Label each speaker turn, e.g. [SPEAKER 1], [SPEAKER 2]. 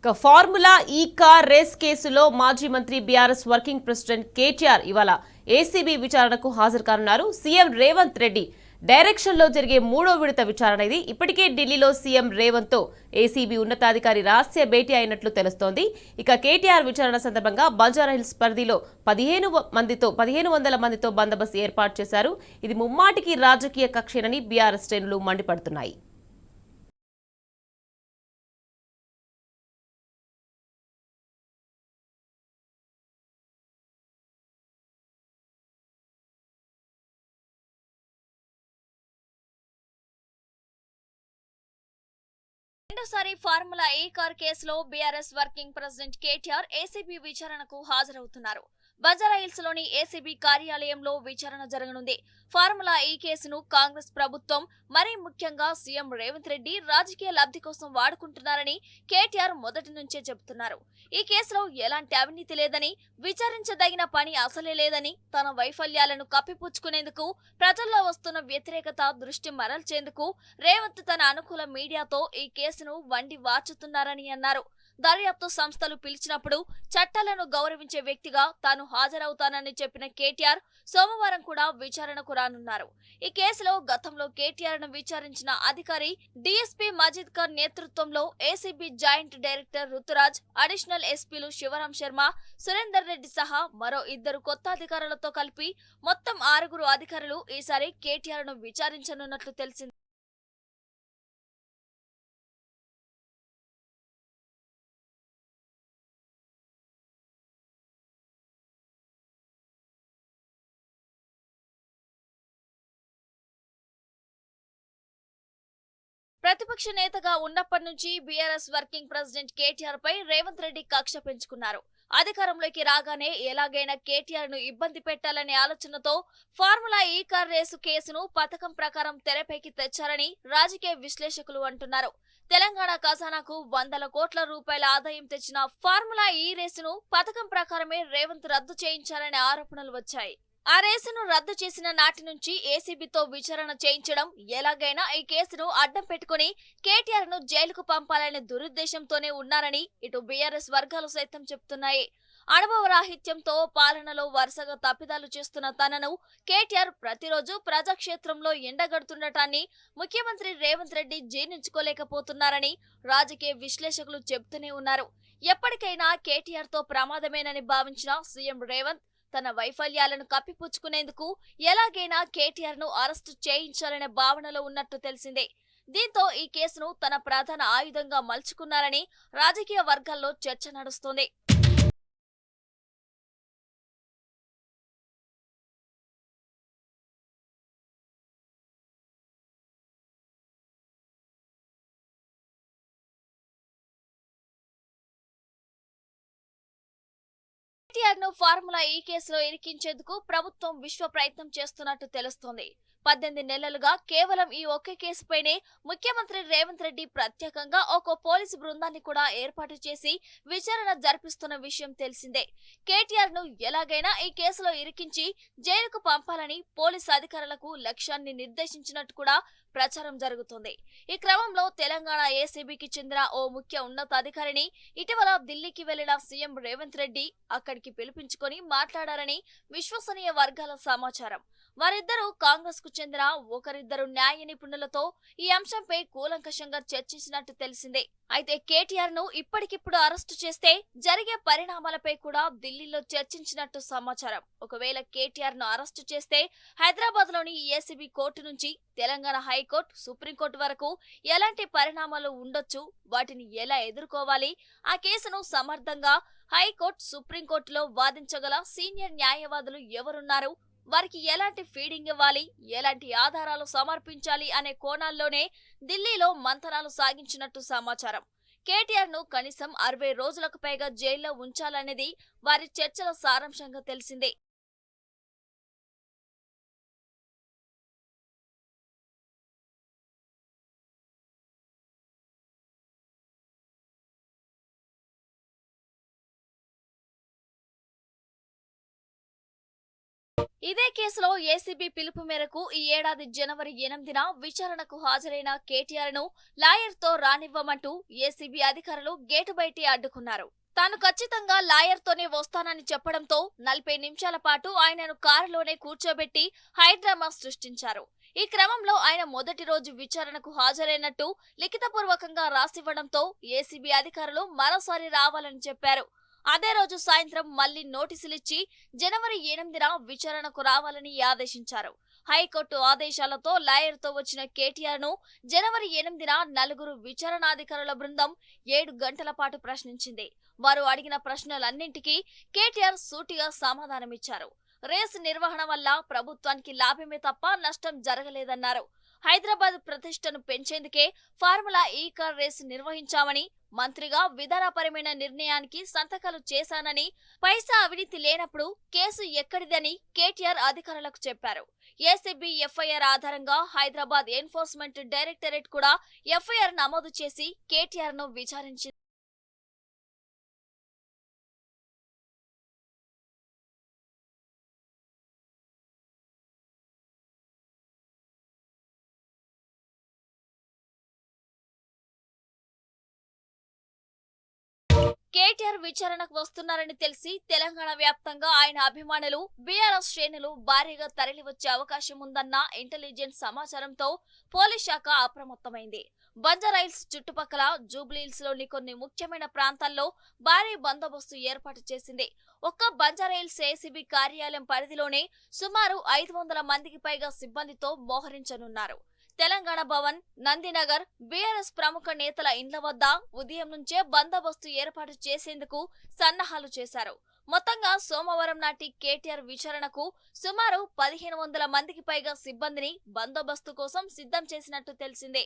[SPEAKER 1] Formula ఈ car race కేసులో మాజీ మంత్రి బీఆర్ఎస్ వర్కింగ్ ప్రెసిడెంట్ కేటీఆర్ ఇవాళ ఏసీబీ విచారణకు హాజరు కానున్నారు. సీఎం రేవంత్ రెడ్డి డైరెక్షన్ లో జరిగే మూడో విడత విచారణ ఇది. ఇప్పటికే ఢిల్లీలో సీఎం రేవంత్ తో ఏసీబీ ఉన్నతాధికారి రహస్య భేటీ అయినట్లు తెలుస్తోంది. ఇక కేటీఆర్ విచారణ సందర్భంగా బంజారాహిల్స్ పరిధిలో 1500 మందితో బందోబస్తు ఏర్పాటు చేశారు. ఇది ముమ్మాటికి రాజకీయ కక్షేనని బీఆర్ఎస్ శ్రేణులు మండిపడుతున్నాయి.
[SPEAKER 2] రెండోసారి ఫార్ములా ఈ కార్ కేసులో BRS working president KTR ACB విచారణకు హాజరవుతున్నారు. బంజారాహిల్స్ లోని ఏసీబీ కార్యాలయంలో విచారణ జరగనుంది. ఫార్ములా ఈ కేసును కాంగ్రెస్ ప్రభుత్వం, మరీ ముఖ్యంగా సీఎం రేవంత్ రెడ్డి రాజకీయ లబ్ధి కోసం వాడుకుంటున్నారని కేటీఆర్ మొదటి నుంచే చెబుతున్నారు. ఈ కేసులో ఎలాంటి అవినీతి లేదని, విచారించదగిన పని అసలే లేదని, తన వైఫల్యాలను కప్పిపుచ్చుకునేందుకు, ప్రజల్లో వస్తున్న వ్యతిరేకత దృష్టి మరల్చేందుకు రేవంత్ తన అనుకూల మీడియాతో ఈ కేసును వండి వార్చుతున్నారని అన్నారు. దర్యాప్తు సంస్థలు పిలిచినప్పుడు చట్టాలను గౌరవించే వ్యక్తిగా తాను హాజరవుతానని చెప్పిన కేటీఆర్ సోమవారం కూడా విచారణకు రానున్నారు. ఈ కేసులో గతంలో కేటీఆర్ ను విచారించిన అధికారి డీఎస్పీ మజీద్ ఖాన్ నేతృత్వంలో ACB joint director Ruturaj, additional ఎస్పీలు శివరాం శర్మ, సురేందర్ రెడ్డి సహా మరో 2 కొత్త అధికారులతో కలిపి మొత్తం 6 అధికారులు ఈసారి కేటీఆర్ ను విచారించనున్నట్లు తెలిసింది. ప్రతిపక్ష నేతగా ఉన్నప్పటి నుంచి బీఆర్ఎస్ వర్కింగ్ ప్రెసిడెంట్ కేటీఆర్ పై రేవంత్ రెడ్డి కక్ష పెంచుకున్నారు. అధికారంలోకి రాగానే ఎలాగైనా కేటీఆర్ ను ఇబ్బంది పెట్టాలనే ఆలోచనతో ఫార్ములా ఈ కార్ రేసు కేసును పథకం ప్రకారం తెరపైకి తెచ్చారని రాజకీయ విశ్లేషకులు అంటున్నారు. తెలంగాణ ఖజానాకు 100 కోట్ల రూపాయల ఆదాయం తెచ్చిన ఫార్ములా ఈ రేసును పథకం ప్రకారమే రేవంత్ రద్దు చేయించాలనే ఆరోపణలు వచ్చాయి. ఆ రేసును రద్దు చేసిన నాటి నుంచి ఏసీబీతో విచారణ చేయించడం, ఎలాగైనా ఈ కేసును అడ్డం పెట్టుకుని కేటీఆర్ ను జైలుకు పంపాలనే దురుద్దేశంతోనే ఉన్నారని ఇటు బీఆర్ఎస్ వర్గాలు సైతం చెబుతున్నాయి. అనుభవరాహిత్యంతో పాలనలో వరుసగా తప్పిదాలు చేస్తున్న తనను కేటీఆర్ ప్రతిరోజు ప్రజాక్షేత్రంలో ఎండగడుతుండటాన్ని ముఖ్యమంత్రి రేవంత్ రెడ్డి జీర్ణించుకోలేకపోతున్నారని రాజకీయ విశ్లేషకులు చెబుతూనే ఉన్నారు. ఎప్పటికైనా కేటీఆర్ తో ప్రమాదమేనని భావించిన సీఎం రేవంత్ తన వైఫల్యాలను కప్పిపుచ్చుకునేందుకు ఎలాగైనా కేటీఆర్ ను అరెస్టు చేయించాలనే భావనలో ఉన్నట్టు తెలిసిందే. దీంతో ఈ కేసును తన ప్రధాన ఆయుధంగా మలుచుకున్నారని రాజకీయ వర్గాల్లో చర్చ నడుస్తోంది. కేటీఆర్ ను ఫార్ములా ఈ కేసులో ఇరికించేందుకు ప్రభుత్వం విశ్వ ప్రయత్నం చేస్తున్నట్టు తెలుస్తోంది. 18 నెలలుగా కేవలం ఈ ఒకే కేసుపైనే ముఖ్యమంత్రి రేవంత్ రెడ్డి ప్రత్యేకంగా ఒక పోలీసు బృందాన్ని కూడా ఏర్పాటు చేసి విచారణ జరిపిస్తున్న విషయం తెలిసిందే. కేటీఆర్ ను ఎలాగైనా ఈ కేసులో ఇరికించి జైలుకు పంపాలని పోలీసు అధికారులకు లక్ష్యాన్ని నిర్దేశించినట్టు కూడా ప్రచారం జరుగుతోంది. ఈ క్రమంలో తెలంగాణ ఏసీబీకి చెందిన ఓ ముఖ్య ఉన్నతాధికారిని ఇటీవల ఢిల్లీకి వెళ్లిన సీఎం రేవంత్ రెడ్డి అక్కడికి పిలిపించుకొని మాట్లాడారని విశ్వసనీయ వర్గాల సమాచారం. వారిద్దరూ కాంగ్రెస్ కు చెందిన ఒకరిద్దరు న్యాయ నిపుణులతో ఈ అంశంపై కూలంకషంగా చర్చించినట్టు తెలిసిందే. అయితే కేటీఆర్ ను ఇప్పటికిప్పుడు అరెస్టు చేస్తే జరిగే పరిణామాలపై కూడా ఢిల్లీలో చర్చించినట్టు సమాచారం. ఒకవేళ కేటీఆర్ ను అరెస్టు చేస్తే హైదరాబాద్ లోని ఏసీబీ కోర్టు నుంచి తెలంగాణ హైకోర్టు, సుప్రీంకోర్టు వరకు ఎలాంటి పరిణామాలు ఉండొచ్చు, వాటిని ఎలా ఎదుర్కోవాలి, ఆ కేసును సమర్థంగా హైకోర్టు, సుప్రీంకోర్టులో వాదించగల సీనియర్ న్యాయవాదులు ఎవరున్నారు, వారికి ఎలాంటి ఫీడింగ్ ఇవ్వాలి, ఎలాంటి ఆధారాలు సమర్పించాలి అనే కోణాల్లోనే ఢిల్లీలో మంతనాలు సాగించినట్టు సమాచారం. కేటీఆర్ ను కనీసం 60 రోజులకు పైగా జైల్లో ఉంచాలనేది వారి చర్చల సారాంశంగా తెలిసిందే. ఇదే కేసులో ఏసీబీ పిలుపు మేరకు ఈ ఏడాది జనవరి 8న విచారణకు హాజరైన కేటీఆర్ ను లాయర్ తో రానివ్వమంటూ ఏసీబీ అధికారులు గేటు బయటే అడ్డుకున్నారు. తాను ఖచ్చితంగా లాయర్ తోనే వస్తానని చెప్పడంతో 40 నిమిషాల పాటు ఆయనను కారులోనే కూర్చోబెట్టి హైడ్రామా సృష్టించారు. ఈ క్రమంలో ఆయన మొదటి రోజు విచారణకు హాజరైనట్టు లిఖితపూర్వకంగా రాసివ్వడంతో ఏసీబీ అధికారులు మరోసారి రావాలని చెప్పారు. అదే రోజు సాయంత్రం మళ్లీ నోటీసులిచ్చి జనవరి 8న విచారణకు రావాలని ఆదేశించారు. హైకోర్టు ఆదేశాలతో లాయర్ తో వచ్చిన కేటీఆర్ ను జనవరి 8న 4 విచారణాధికారుల బృందం 7 గంటల పాటు ప్రశ్నించింది. వారు అడిగిన ప్రశ్నలన్నింటికీ కేటీఆర్ సూటిగా సమాధానమిచ్చారు. రేసు నిర్వహణ వల్ల ప్రభుత్వానికి లాభమే తప్ప నష్టం జరగలేదన్నారు. హైదరాబాద్ ప్రతిష్టను పెంచేందుకే ఫార్ములా ఈ కార్ రేసు నిర్వహించామని, మంత్రిగా విధానపరమైన నిర్ణయానికి సంతకాలు చేశానని, పైసా అవినీతి లేనప్పుడు కేసు ఎక్కడిదని కేటీఆర్ అధికారులకు చెప్పారు. ఏసీబీ ఎఫ్ఐఆర్ ఆధారంగా హైదరాబాద్ ఎన్ఫోర్స్మెంట్ డైరెక్టరేట్ కూడా ఎఫ్ఐఆర్ నమోదు చేసి కేటీఆర్ ను విచారించింది. కేటీఆర్ విచారణకు వస్తున్నారని తెలిసి తెలంగాణ వ్యాప్తంగా ఆయన అభిమానులు, బీఆర్ఎస్ శ్రేణులు భారీగా తరలివచ్చే అవకాశం ఉందన్న ఇంటెలిజెన్స్ సమాచారంతో పోలీస్ శాఖ అప్రమత్తమైంది. బంజారాహిల్స్ చుట్టుపక్కల, జూబ్లీహిల్స్ లోని కొన్ని ముఖ్యమైన ప్రాంతాల్లో భారీ బందోబస్తు ఏర్పాటు చేసింది. ఒక్క బంజారాహిల్స్ ఏసీబీ కార్యాలయం పరిధిలోనే సుమారు 500 మందికి పైగా సిబ్బందితో మోహరించనున్నారు. తెలంగాణ భవన్, నందినగర్, బీఆర్ఎస్ ప్రముఖ నేతల ఇండ్ల వద్ద ఉదయం నుంచే బందోబస్తు ఏర్పాటు చేసేందుకు సన్నాహాలు చేశారు. మొత్తంగా సోమవారం నాటి కేటీఆర్ విచారణకు సుమారు 1500 మందికి పైగా సిబ్బందిని బందోబస్తు కోసం సిద్ధం చేసినట్టు తెలిసిందే.